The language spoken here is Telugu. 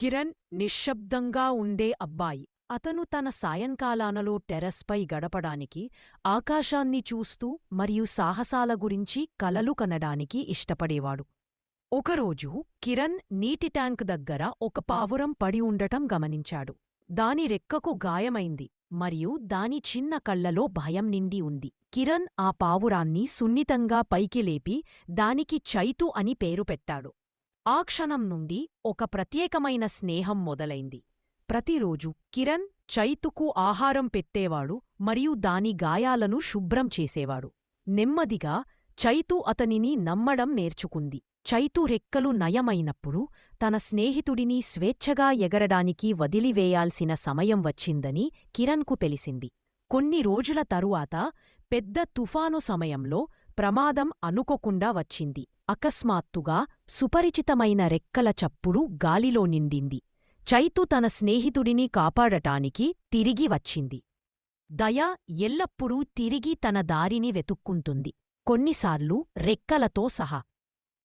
కిరణ్ నిశ్శబ్దంగా ఉండే అబ్బాయి. అతను తన సాయంకాలానలో టెర్రస్పై గడపడానికి, ఆకాశాన్ని చూస్తూ మరియు సాహసాల గురించి కలలు కనడానికి ఇష్టపడేవాడు. ఒకరోజు కిరణ్ నీటి ట్యాంక్ దగ్గర ఒక పావురం పడి ఉండటం గమనించాడు. దాని రెక్కకు గాయమైంది మరియు దాని చిన్న కళ్లలో భయం నిండి ఉంది. కిరణ్ ఆ పావురాన్ని సున్నితంగా పైకి లేపి దానికి చైతు అని పేరు పెట్టాడు. ఆ క్షణం నుండి ఒక ప్రత్యేకమైన స్నేహం మొదలైంది. ప్రతిరోజు కిరణ్ చైతుకు ఆహారం పెట్టేవాడు మరియు దాని గాయాలను శుభ్రం చేసేవాడు. నెమ్మదిగా చైతు అతనిని నమ్మడం నేర్చుకుంది. చైతు రెక్కలు నయమైనప్పుడు తన స్నేహితుడిని స్వేచ్ఛగా ఎగరడానికి వదిలివేయాల్సిన సమయం వచ్చిందని కిరణ్కు తెలిసింది. కొన్ని రోజుల తరువాత పెద్ద తుఫాను సమయంలో ప్రమాదం అనుకోకుండా వచ్చింది. అకస్మాత్తుగా సుపరిచితమైన రెక్కల చప్పుడు గాలిలో నిండింది. చైతు తన స్నేహితుడిని కాపాడటానికి తిరిగి వచ్చింది. దయ ఎల్లప్పుడూ తిరిగి తన దారిని వెతుక్కుంటుంది, కొన్నిసార్లు రెక్కలతో సహా.